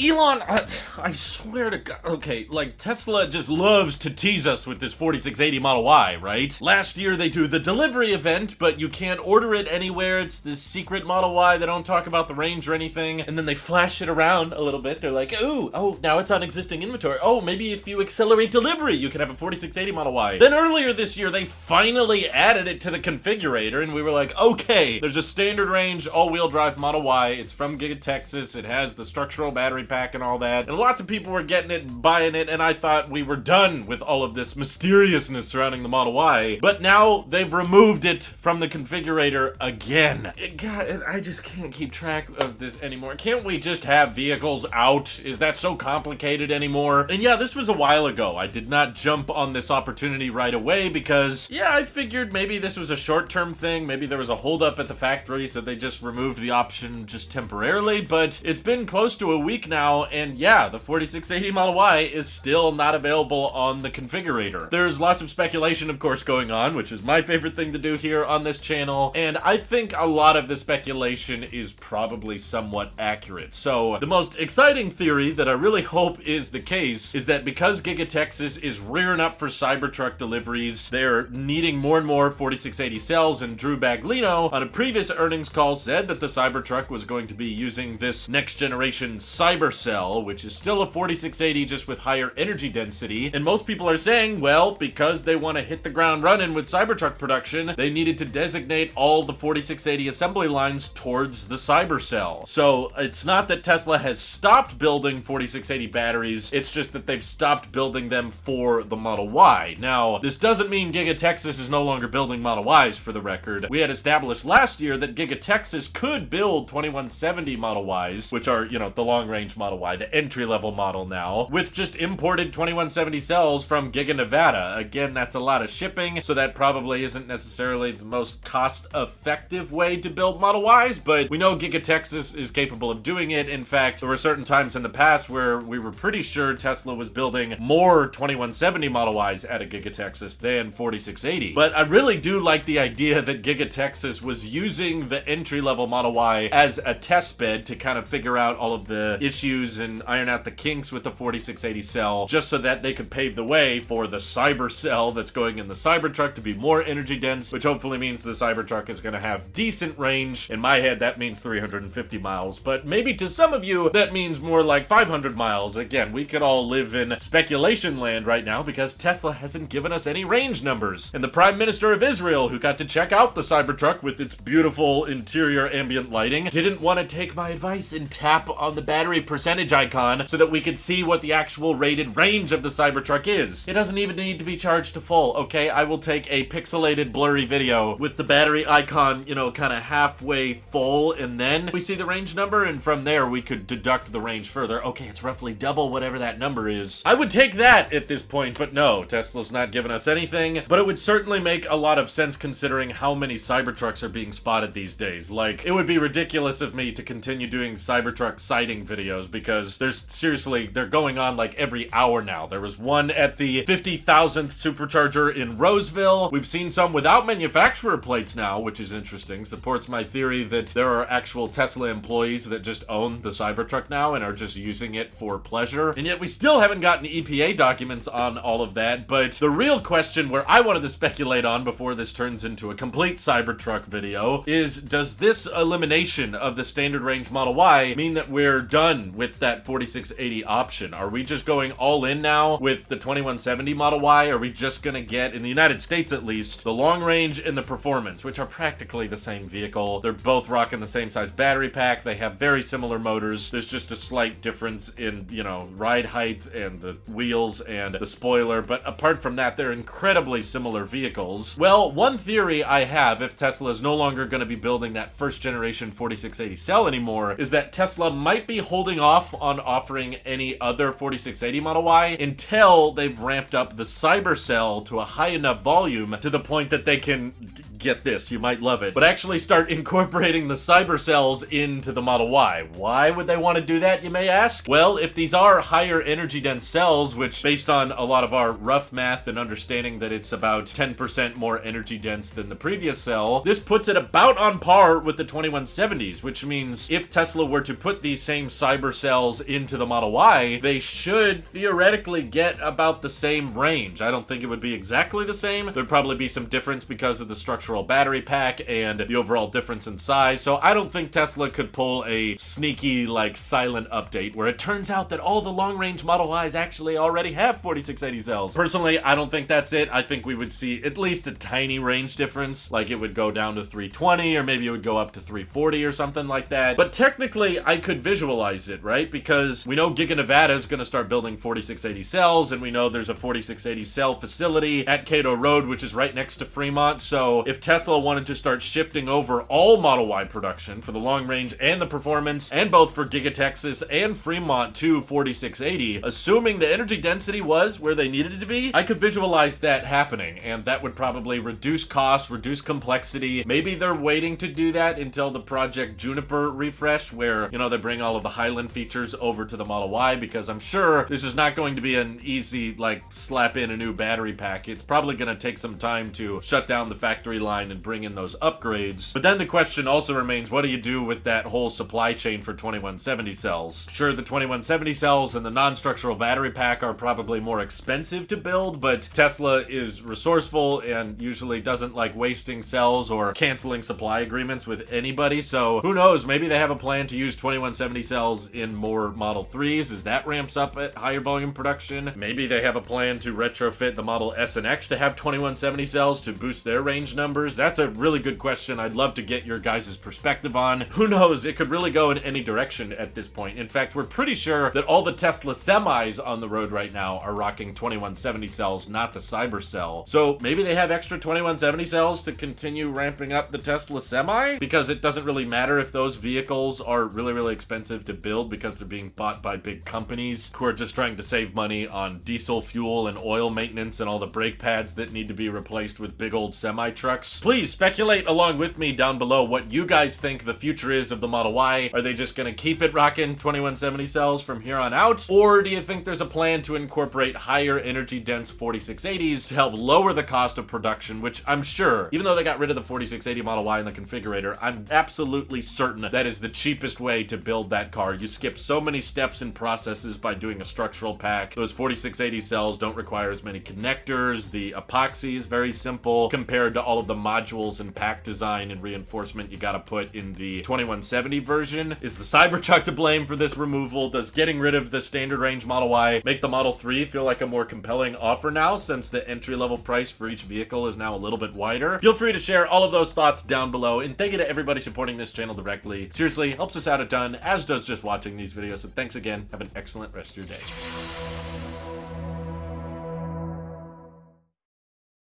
Elon, I swear to God, okay, like Tesla just loves to tease us with this 4680 Model Y, right? Last year they do the delivery event, but you can't order it anywhere. It's this secret Model Y. They don't talk about the range or anything. And then they flash it around a little bit. They're like, oh, now it's on existing inventory. Oh, maybe if you accelerate delivery, you can have a 4680 Model Y. Then earlier this year, they finally added it to the configurator, and we were like, okay, there's a standard range all-wheel drive Model Y. It's from Giga Texas. It has the structural battery pack and all that, and lots of people were getting it, buying it, and I thought we were done with all of this mysteriousness surrounding the Model Y, but now they've removed it from the configurator again. God, I just can't keep track of this anymore. Can't we just have vehicles out? Is that so complicated anymore? And yeah, this was a while ago. I did not jump on this opportunity right away because, yeah, I figured maybe this was a short-term thing. Maybe there was a holdup at the factory, so they just removed the option just temporarily, but it's been close to a week now, and yeah, the 4680 Model Y is still not available on the configurator. There's lots of speculation, of course, going on, which is my favorite thing to do here on this channel, and I think a lot of the speculation is probably somewhat accurate. So, the most exciting theory that I really hope is the case is that because Giga Texas is rearing up for Cybertruck deliveries, they're needing more and more 4680 cells, and Drew Baglino on a previous earnings call said that the Cybertruck was going to be using this next generation Cyber Cell, which is still a 4680 just with higher energy density. And most people are saying, well, because they want to hit the ground running with Cybertruck production, they needed to designate all the 4680 assembly lines towards the Cyber Cell. So it's not that Tesla has stopped building 4680 batteries, it's just that they've stopped building them for the Model Y. Now, this doesn't mean Giga Texas is no longer building Model Ys, for the record. We had established last year that Giga Texas could build 2170 Model Ys, which are, you know, the long-range Model Y, the entry-level model now, with just imported 2170 cells from Giga Nevada. Again, that's a lot of shipping, so that probably isn't necessarily the most cost-effective way to build Model Ys, but we know Giga Texas is capable of doing it. In fact, there were certain times in the past where we were pretty sure Tesla was building more 2170 Model Ys out of Giga Texas than 4680. But I really do like the idea that Giga Texas was using the entry-level Model Y as a test bed to kind of figure out all of the issues and iron out the kinks with the 4680 cell, just so that they could pave the way for the Cyber Cell that's going in the Cybertruck to be more energy dense, which hopefully means the Cybertruck is going to have decent range. In my head, that means 350 miles, but maybe to some of you, that means more like 500 miles. Again, we could all live in speculation land right now because Tesla hasn't given us any range numbers. And the Prime Minister of Israel, who got to check out the Cybertruck with its beautiful interior ambient lighting, didn't want to take my advice and tap on the battery percentage icon so that we could see what the actual rated range of the Cybertruck is. It doesn't even need to be charged to full, okay? I will take a pixelated blurry video with the battery icon, you know, kind of halfway full, and then we see the range number, and from there we could deduct the range further. Okay, it's roughly double whatever that number is. I would take that at this point, but no, Tesla's not giving us anything, but it would certainly make a lot of sense considering how many Cybertrucks are being spotted these days. Like, it would be ridiculous of me to continue doing Cybertruck sighting videos because there's seriously, they're going on like every hour now. There was one at the 50,000th supercharger in Roseville. We've seen some without manufacturer plates now, which is interesting. Supports my theory that there are actual Tesla employees that just own the Cybertruck now and are just using it for pleasure. And yet we still haven't gotten EPA documents on all of that. But the real question where I wanted to speculate on before this turns into a complete Cybertruck video is, does this elimination of the standard range Model Y mean that we're done with that 4680 option? Are we just going all in now with the 2170 Model Y? Are we just gonna get, in the United States at least, the long range and the performance, which are practically the same vehicle? They're both rocking the same size battery pack. They have very similar motors. There's just a slight difference in, you know, ride height and the wheels and the spoiler, but apart from that, they're incredibly similar vehicles. Well, one theory I have, if Tesla is no longer going to be building that first generation 4680 cell anymore, is that Tesla might be holding off on offering any other 4680 Model Y until they've ramped up the Cyber Cell to a high enough volume to the point that they can, get this, you might love it, but actually start incorporating the Cyber Cells into the Model Y. Why would they want to do that, you may ask? Well, if these are higher energy dense cells, which based on a lot of our rough math and understanding that it's about 10% more energy dense than the previous cell, this puts it about on par with the 2170s, which means if Tesla were to put these same Cyber Cyber cells into the Model Y, they should theoretically get about the same range. I don't think it would be exactly the same. There'd probably be some difference because of the structural battery pack and the overall difference in size. So I don't think Tesla could pull a sneaky, like, silent update where it turns out that all the long-range Model Ys actually already have 4680 cells. Personally, I don't think that's it. I think we would see at least a tiny range difference. Like, it would go down to 320, or maybe it would go up to 340 or something like that. But technically, I could visualize it, right? Because we know Giga Nevada is going to start building 4680 cells, and we know there's a 4680 cell facility at Cato Road, which is right next to Fremont. So if Tesla wanted to start shifting over all Model Y production for the long range and the performance, and both for Giga Texas and Fremont to 4680, assuming the energy density was where they needed it to be, I could visualize that happening, and that would probably reduce costs, reduce complexity. Maybe they're waiting to do that until the Project Juniper refresh, where, you know, they bring all of the Highland features over to the Model Y, because I'm sure this is not going to be an easy, like, slap in a new battery pack. It's probably going to take some time to shut down the factory line and bring in those upgrades. But then the question also remains, what do you do with that whole supply chain for 2170 cells? Sure, the 2170 cells and the non-structural battery pack are probably more expensive to build, but Tesla is resourceful and usually doesn't like wasting cells or canceling supply agreements with anybody. So who knows, maybe they have a plan to use 2170 cells in more Model 3s as that ramps up at higher volume production. Maybe they have a plan to retrofit the Model S and X to have 2170 cells to boost their range numbers. That's a really good question. I'd love to get your guys' perspective on. Who knows, it could really go in any direction at this point. In fact, we're pretty sure that all the Tesla semis on the road right now are rocking 2170 cells, not the Cyber cell. So maybe they have extra 2170 cells to continue ramping up the Tesla Semi, because it doesn't really matter if those vehicles are really, really expensive to build because they're being bought by big companies who are just trying to save money on diesel fuel and oil maintenance and all the brake pads that need to be replaced with big old semi trucks. Please speculate along with me down below what you guys think the future is of the Model Y. Are they just gonna keep it rocking 2170 cells from here on out? Or do you think there's a plan to incorporate higher energy dense 4680s to help lower the cost of production, which I'm sure, even though they got rid of the 4680 Model Y in the configurator, I'm absolutely certain that is the cheapest way to build that car. You skip so many steps and processes by doing a structural pack. Those 4680 cells don't require as many connectors. The epoxy is very simple compared to all of the modules and pack design and reinforcement you gotta put in the 2170 version. Is the Cybertruck to blame for this removal? Does getting rid of the standard range Model Y make the Model 3 feel like a more compelling offer now, since the entry-level price for each vehicle is now a little bit wider? Feel free to share all of those thoughts down below, and thank you to everybody supporting this channel directly. Seriously, helps us out a ton, as does just watching these videos, so thanks again. Have an excellent rest of your day.